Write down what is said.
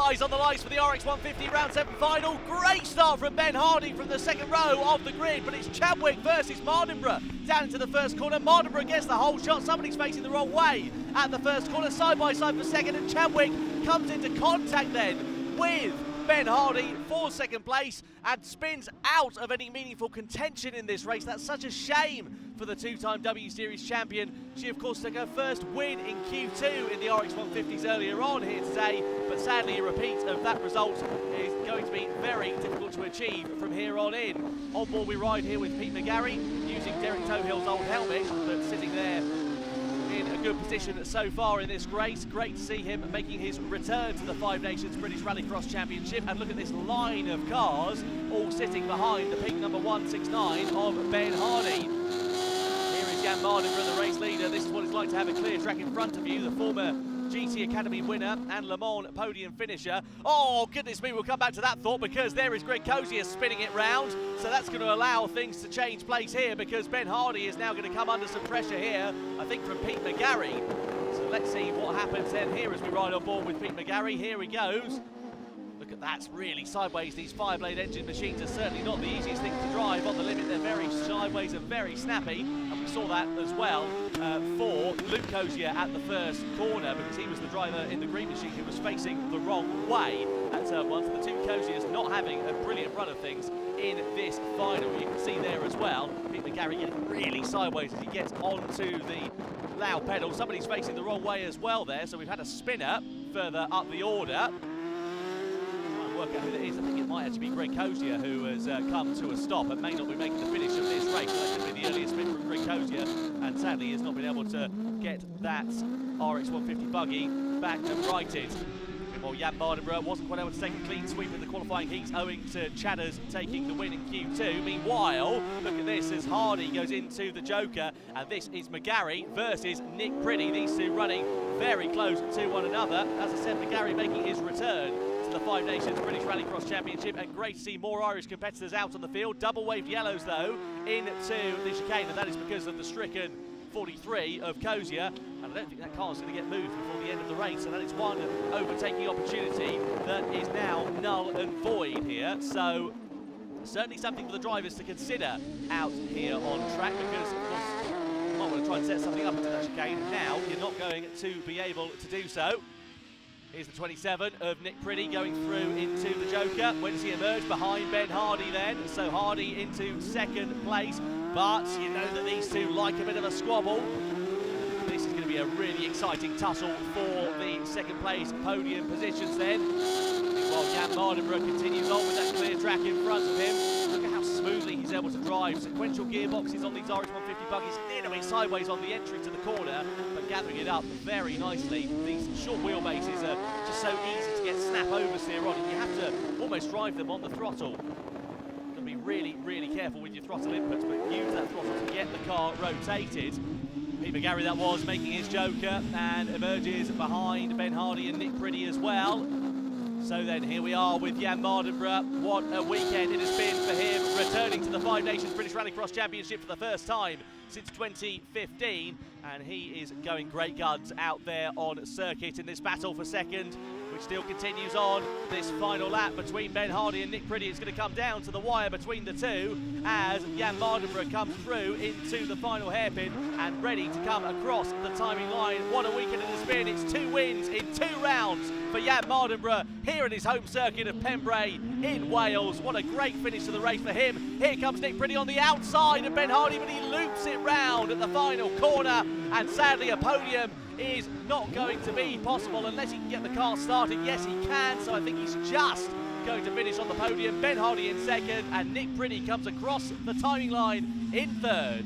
eyes on the lights for the RX150 round 7 final. Great start from Ben Hardy from the second row of the grid, but it's Chadwick versus Mardenborough down into the first corner. Mardenborough gets the whole shot. Somebody's facing the wrong way at the first corner, side by side for second, and Chadwick comes into contact then with Ben Hardy for second place and spins out of any meaningful contention in this race. That's such a shame for the two-time W Series champion. She, of course, took her first win in Q2 in the RX150s earlier on here today, but sadly a repeat of that result is going to be very difficult to achieve from here on in. On board we ride here with Pete McGarry, using Derek Tohill's old helmet, but sitting there in a good position so far in this race. Great to see him making his return to the Five Nations British Rallycross Championship. And look at this line of cars all sitting behind the pink number 169 of Ben Hardy. Here is Jan Mardenborough, the race leader. This is what it's like to have a clear track in front of you. The former GT Academy winner and Le Mans podium finisher. Oh, goodness me, we'll come back to that thought, because there is Greg Cozier spinning it round. So that's going to allow things to change place here, because Ben Hardy is now going to come under some pressure here, I think, from Pete McGarry. So let's see what happens then here as we ride on board with Pete McGarry. Here he goes. Look at that, really sideways. These five-blade engine machines are certainly not the easiest thing to drive on the limit. They're very sideways and very snappy, and we saw that as well for Luke Cozier at the first corner, because he was the driver in the green machine who was facing the wrong way at turn 1. So the two Coziers not having a brilliant run of things in this final. You can see there as well, Pete McGarry getting really sideways as he gets onto the loud pedal. Somebody's facing the wrong way as well there, so we've had a spinner further up the order. Work out who it is. I think it might actually be Greg Cozier who has come to a stop and may not be making the finish of this race. So that could be the earliest spin from Greg Cozier, and sadly has not been able to get that RX150 buggy back and righted. Well, Jan Mardenborough wasn't quite able to take a clean sweep in the qualifying heats, owing to Chadders taking the win in Q2. Meanwhile, look at this as Hardy goes into the Joker, and this is McGarry versus Nick Priddy. These two running very close to one another. As I said, McGarry making his return to the Five Nations British Rallycross Championship, and great to see more Irish competitors out on the field. Double waved yellows though into the chicane, and that is because of the stricken 43 of Cozier, and I don't think that car's going to get moved before the end of the race, so that is one overtaking opportunity that is now null and void here. So certainly something for the drivers to consider out here on track, because of course you might want to try and set something up into that chicane. Now you're not going to be able to do so. Here's the 27 of Nick Priddy going through into the Joker. When does he emerge? Behind Ben Hardy then. So Hardy into second place. But you know that these two like a bit of a squabble. This is going to be a really exciting tussle for the second place podium positions then. While Jan Mardenborough continues on with that clear track in front of him. Look at how smoothly he's able to drive. Sequential gearboxes on these RX150 buggies, nearly sideways on the entry to the corner, but gathering it up very nicely. These short wheelbases are just so easy to get snap overs here on, and you have to almost drive them on the throttle. Got to be really, really careful with your throttle inputs, but use that throttle to get the car rotated. Pete McGarry that was, making his Joker, and emerges behind Ben Hardy and Nick Priddy as well. So then here we are with Jan Mardenborough. What a weekend it has been for him, returning to the Five Nations British Rallycross Championship for the first time since 2015, and he is going great guns out there on circuit in this battle for second, which still continues on. This final lap between Ben Hardy and Nick Priddy is going to come down to the wire between the two as Jan Mardenborough comes through into the final hairpin and ready to come across the timing line. What a weekend it has been. It's 2 wins in 2 rounds for Jan Mardenborough here in his home circuit of Pembrey in Wales. What a great finish to the race for him. Here comes Nick Priddy on the outside of Ben Hardy, but he loops it round at the final corner, and sadly a podium is not going to be possible unless he can get the car started. Yes, he can, so I think he's just going to finish on the podium. Ben Hardy in second, and Nick Priddy comes across the timing line in third.